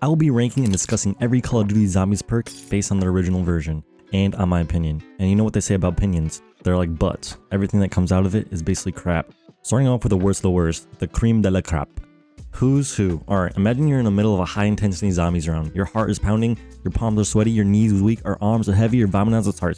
I will be ranking and discussing every Call of Duty Zombies perk based on the original version, and on my opinion. And you know what they say about opinions? They're like butts. Everything that comes out of it is basically crap. Starting off with the worst of the worst, the cream de la crap. Who's who? Alright, imagine you're in the middle of a high intensity zombies round. Your heart is pounding, your palms are sweaty, your knees are weak, your arms are heavy, your vomiting out. Sorry.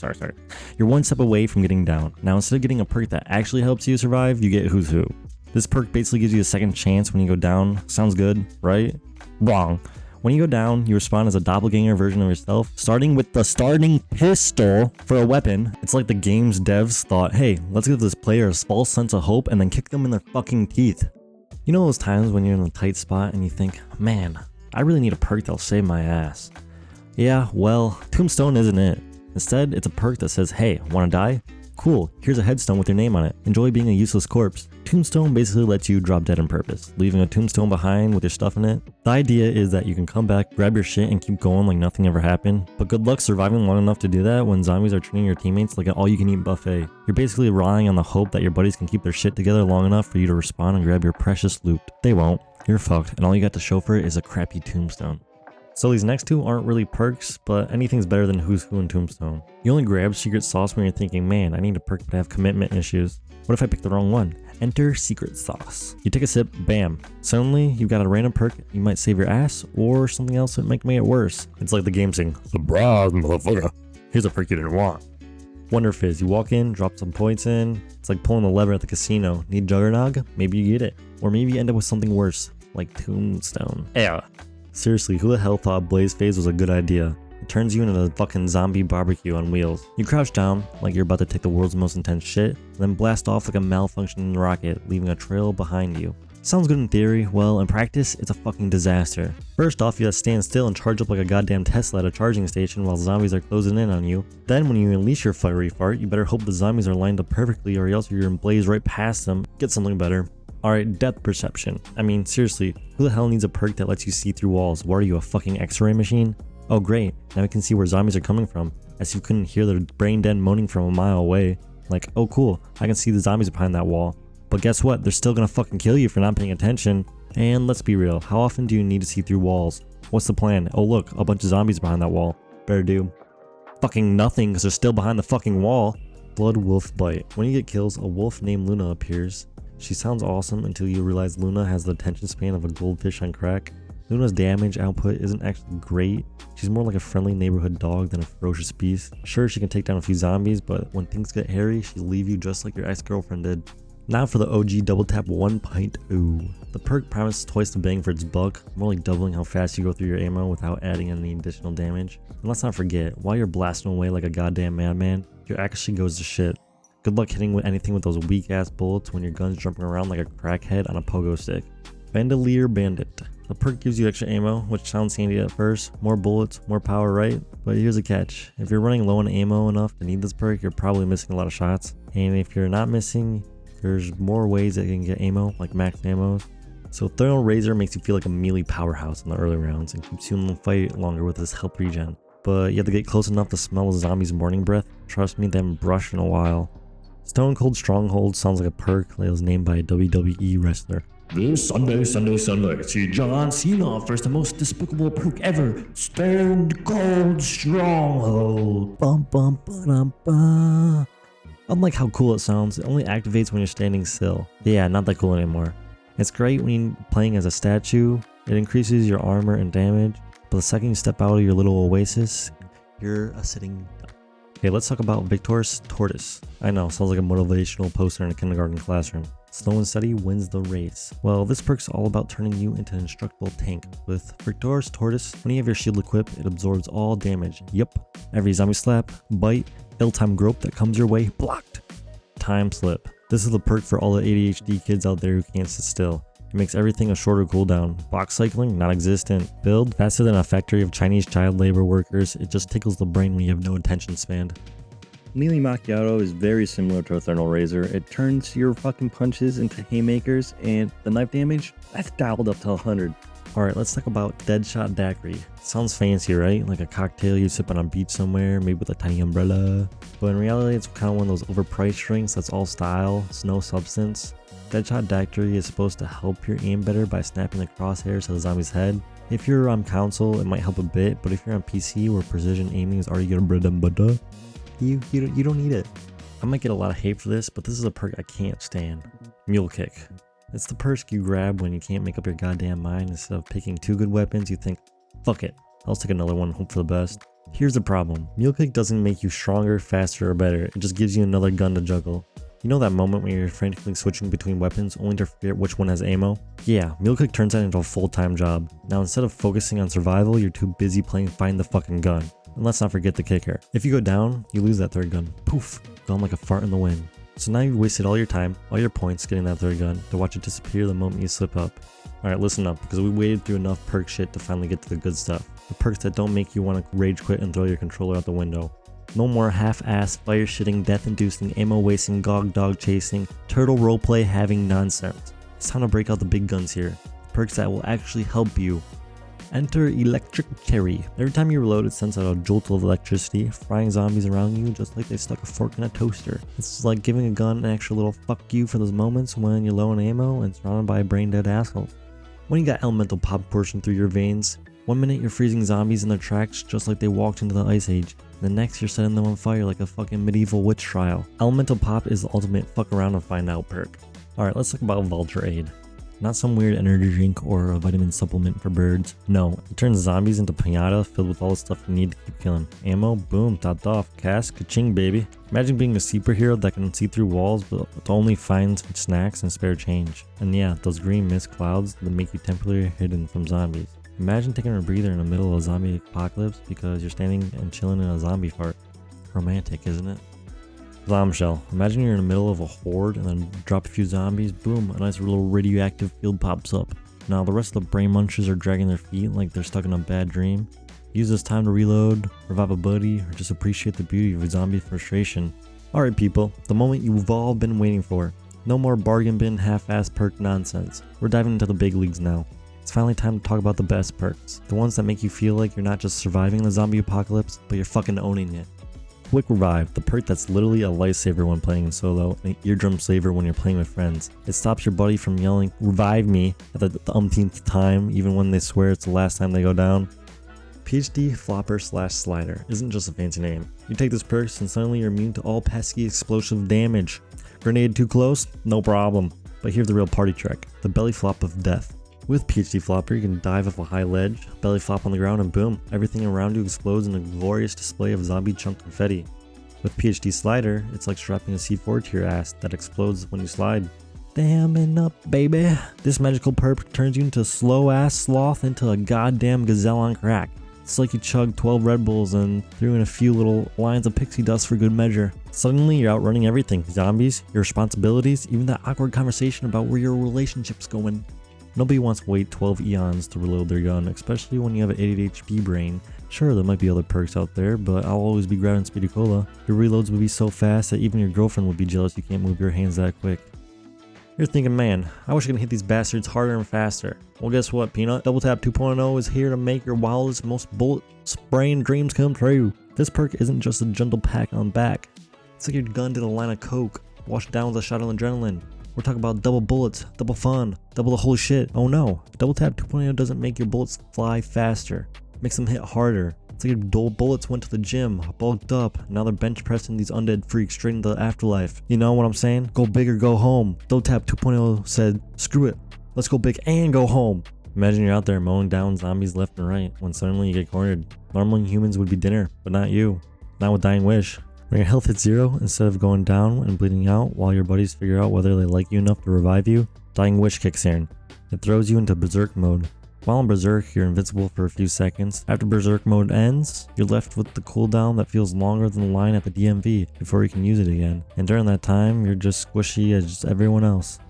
You're one step away from getting down. Now instead of getting a perk that actually helps you survive, you get who's who. This perk basically gives you a second chance when you go down. Sounds good, right? Wrong. When you go down, you respawn as a doppelganger version of yourself, starting with the starting pistol for a weapon. It's like the game's devs thought, hey, let's give this player a false sense of hope and then kick them in their fucking teeth. You know those times when you're in a tight spot and you think, man, I really need a perk that'll save my ass. Yeah, well, Tombstone isn't it. Instead, it's a perk that says, hey, wanna die? Cool, here's a headstone with your name on it. Enjoy being a useless corpse. Tombstone basically lets you drop dead on purpose, leaving a tombstone behind with your stuff in it. The idea is that you can come back, grab your shit, and keep going like nothing ever happened. But good luck surviving long enough to do that when zombies are treating your teammates like an all-you-can-eat buffet. You're basically relying on the hope that your buddies can keep their shit together long enough for you to respawn and grab your precious loot. They won't. You're fucked, and all you got to show for it is a crappy tombstone. So these next two aren't really perks, but anything's better than Who's Who and Tombstone. You only grab Secret Sauce when you're thinking, man, I need a perk but I have commitment issues. What if I pick the wrong one? Enter Secret Sauce. You take a sip, bam. Suddenly, you've got a random perk, you might save your ass, or something else that might make it worse. It's like the game saying, surprise, motherfucker. Here's a perk you didn't want. Wonder Fizz. You walk in, drop some points in. It's like pulling the lever at the casino. Need Juggernog? Maybe you get it. Or maybe you end up with something worse, like Tombstone. Yeah. Seriously, who the hell thought Blaze Phase was a good idea? It turns you into a fucking zombie barbecue on wheels. You crouch down like you're about to take the world's most intense shit, then blast off like a malfunctioning rocket, leaving a trail behind you. Sounds good in theory, well in practice, it's a fucking disaster. First off, you gotta stand still and charge up like a goddamn Tesla at a charging station while zombies are closing in on you. Then when you unleash your fiery fart, you better hope the zombies are lined up perfectly or else you're gonna blaze right past them. Get something better. Alright, depth perception. I mean, seriously, who the hell needs a perk that lets you see through walls? What are you, a fucking x-ray machine? Oh great, now we can see where zombies are coming from, as you couldn't hear their brain dead moaning from a mile away. Like, oh cool, I can see the zombies behind that wall. But guess what, they're still gonna fucking kill you for not paying attention. And let's be real, how often do you need to see through walls? What's the plan? Oh look, a bunch of zombies behind that wall. Better do fucking nothing because they're still behind the fucking wall. Blood Wolf Bite. When you get kills, a wolf named Luna appears. She sounds awesome until you realize Luna has the attention span of a goldfish on crack. Luna's damage output isn't actually great. She's more like a friendly neighborhood dog than a ferocious beast. Sure, she can take down a few zombies, but when things get hairy, she'll leave you just like your ex-girlfriend did. Now for the OG double tap 1.0. The perk promises twice the bang for its buck, more like doubling how fast you go through your ammo without adding any additional damage. And let's not forget, while you're blasting away like a goddamn madman, your accuracy goes to shit. Good luck hitting with anything with those weak ass bullets when your gun's jumping around like a crackhead on a pogo stick. Bandolier Bandit. The perk gives you extra ammo, which sounds handy at first. More bullets, more power, right? But here's a catch. If you're running low on ammo enough to need this perk, you're probably missing a lot of shots. And if you're not missing, there's more ways that you can get ammo, like max ammos. So Thermal Razor makes you feel like a melee powerhouse in the early rounds and keeps you in the fight longer with his health regen. But you have to get close enough to smell a zombie's morning breath. Trust me, they haven't brushed in a while. Stone Cold Stronghold sounds like a perk that was named by a WWE wrestler. This Sunday, see John Cena offers the most despicable perk ever, Stone Cold Stronghold. Bum bum ba-dum ba. Unlike how cool it sounds, it only activates when you're standing still. Yeah, not that cool anymore. It's great when you're playing as a statue, it increases your armor and damage, but the second you step out of your little oasis, you're a sitting duck. Okay, let's talk about Victor's Tortoise. I know, sounds like a motivational poster in a kindergarten classroom. Slow and steady wins the race. Well, this perk's all about turning you into an indestructible tank. With Victor's Tortoise, when you have your shield equipped, it absorbs all damage. Yup, every zombie slap, bite, ill-timed grope that comes your way, blocked. Time slip. This is the perk for all the ADHD kids out there who can't sit still. It makes everything a shorter cooldown. Box cycling, non-existent. Build, faster than a factory of Chinese child labor workers. It just tickles the brain when you have no attention span. Melee Macchiato is very similar to a Thermal Razor. It turns your fucking punches into haymakers, and the knife damage, that's dialed up to 100. Alright, let's talk about Deadshot Daiquiri. Sounds fancy, right? Like a cocktail you sip on a beach somewhere, maybe with a tiny umbrella. But in reality, it's kind of one of those overpriced drinks that's all style, it's no substance. Deadshot Daiquiri is supposed to help your aim better by snapping the crosshairs to the zombie's head. If you're on console, it might help a bit, but if you're on PC where precision aiming is already your bread and butter, you don't need it. I might get a lot of hate for this, but this is a perk I can't stand. Mule Kick. It's the perk you grab when you can't make up your goddamn mind. Instead of picking 2 good weapons, you think, fuck it, I'll take another one, hope for the best. Here's the problem. Mule Kick doesn't make you stronger, faster, or better. It just gives you another gun to juggle. You know that moment when you're frantically switching between weapons only to forget which one has ammo? Yeah, Mule Kick turns that into a full-time job. Now instead of focusing on survival, you're too busy playing find the fucking gun. And let's not forget the kicker. If you go down, you lose that 3rd gun. Poof, gone like a fart in the wind. So now you wasted all your time, all your points getting that 3rd gun to watch it disappear the moment you slip up. Alright, listen up, because we waited through enough perk shit to finally get to the good stuff. The perks that don't make you want to rage quit and throw your controller out the window. No more half-ass, fire-shitting, death-inducing, ammo-wasting, gog-dog chasing, turtle roleplay having nonsense. It's time to break out the big guns here. Perks that will actually help you. Enter Electric Cherry. Every time you reload, it sends out a jolt of electricity, frying zombies around you just like they stuck a fork in a toaster. It's like giving a gun an extra little fuck you for those moments when you're low on ammo and surrounded by brain-dead assholes. When you got elemental pop coursing through your veins, one minute you're freezing zombies in their tracks just like they walked into the Ice Age. The next you're setting them on fire like a fucking medieval witch trial. Elemental Pop is the ultimate fuck around and find out perk. Alright, let's talk about Vulture Aid. Not some weird energy drink or a vitamin supplement for birds. No, it turns zombies into pinata filled with all the stuff you need to keep killing. Ammo, boom, topped off. Cast, ka-ching baby. Imagine being a superhero that can see through walls but only finds snacks and spare change. And yeah, those green mist clouds that make you temporarily hidden from zombies. Imagine taking a breather in the middle of a zombie apocalypse because you're standing and chilling in a zombie fart. Romantic, isn't it? Bombshell. Imagine you're in the middle of a horde and then drop a few zombies, boom, a nice little radioactive field pops up. Now the rest of the brain munchers are dragging their feet like they're stuck in a bad dream. Use this time to reload, revive a buddy, or just appreciate the beauty of zombie frustration. Alright people, the moment you've all been waiting for. No more bargain bin half-ass perk nonsense. We're diving into the big leagues now. It's finally time to talk about the best perks. The ones that make you feel like you're not just surviving the zombie apocalypse, but you're fucking owning it. Quick Revive, the perk that's literally a lifesaver when playing in solo, and an eardrum saver when you're playing with friends. It stops your buddy from yelling, "Revive me," at the umpteenth time, even when they swear it's the last time they go down. PhD Flopper / Slider isn't just a fancy name. You take this perk and suddenly you're immune to all pesky explosive damage. Grenade too close? No problem. But here's the real party trick, the belly flop of death. With PhD Flopper, you can dive off a high ledge, belly flop on the ground, and boom, everything around you explodes in a glorious display of zombie chunk confetti. With PhD Slider, it's like strapping a C4 to your ass that explodes when you slide. Damming up, baby. This magical perk turns you into a slow-ass sloth into a goddamn gazelle on crack. It's like you chugged 12 Red Bulls and threw in a few little lines of pixie dust for good measure. Suddenly, you're outrunning everything. Zombies, your responsibilities, even that awkward conversation about where your relationship's going. Nobody wants to wait 12 eons to reload their gun, especially when you have an 88 HP brain. Sure, there might be other perks out there, but I'll always be grabbing Speedy Cola. Your reloads would be so fast that even your girlfriend would be jealous you can't move your hands that quick. You're thinking, man, I wish I could hit these bastards harder and faster. Well, guess what, Peanut? Double Tap 2.0 is here to make your wildest, most bullet-spraying dreams come true. This perk isn't just a gentle pat on the back. It's like your gun did a line of coke, washed down with a shot of adrenaline. We're talking about double bullets, double fun, double the whole shit. Oh no, Double Tap 2.0 doesn't make your bullets fly faster. It makes them hit harder. It's like your dull bullets went to the gym, bulked up, now they're bench pressing these undead freaks straight into the afterlife. You know what I'm saying? Go big or go home. Double Tap 2.0 said, screw it, let's go big and go home. Imagine you're out there mowing down zombies left and right when suddenly you get cornered. Normally humans would be dinner, but not you. Not with Dying Wish. When your health hits 0, instead of going down and bleeding out while your buddies figure out whether they like you enough to revive you, Dying Wish kicks in. It throws you into Berserk mode. While in Berserk, you're invincible for a few seconds. After Berserk mode ends, you're left with the cooldown that feels longer than the line at the DMV before you can use it again. And during that time, you're just squishy as everyone else.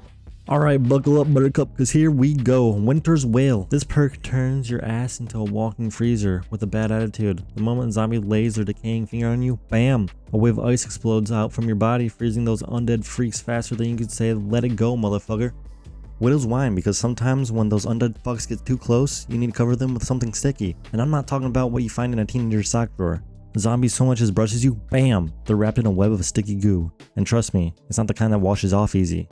Alright, buckle up Buttercup, cause here we go. Winter's Wail. This perk turns your ass into a walking freezer with a bad attitude. The moment a zombie lays their decaying finger on you, bam! A wave of ice explodes out from your body, freezing those undead freaks faster than you could say, let it go, motherfucker. Widow's Wine, because sometimes when those undead fucks get too close, you need to cover them with something sticky. And I'm not talking about what you find in a teenager's sock drawer. The zombie so much as brushes you, bam! They're wrapped in a web of sticky goo. And trust me, it's not the kind that washes off easy.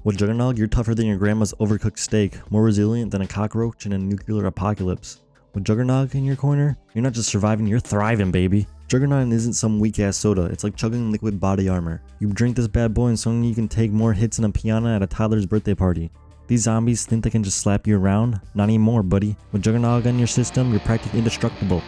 With Juggernog, you're tougher than your grandma's overcooked steak, more resilient than a cockroach in a nuclear apocalypse. With Juggernog in your corner, you're not just surviving, you're thriving, baby. Juggernog isn't some weak ass soda, it's like chugging liquid body armor. You drink this bad boy and suddenly you can take more hits than a piano at a toddler's birthday party. These zombies think they can just slap you around? Not anymore, buddy. With Juggernog on your system, you're practically indestructible.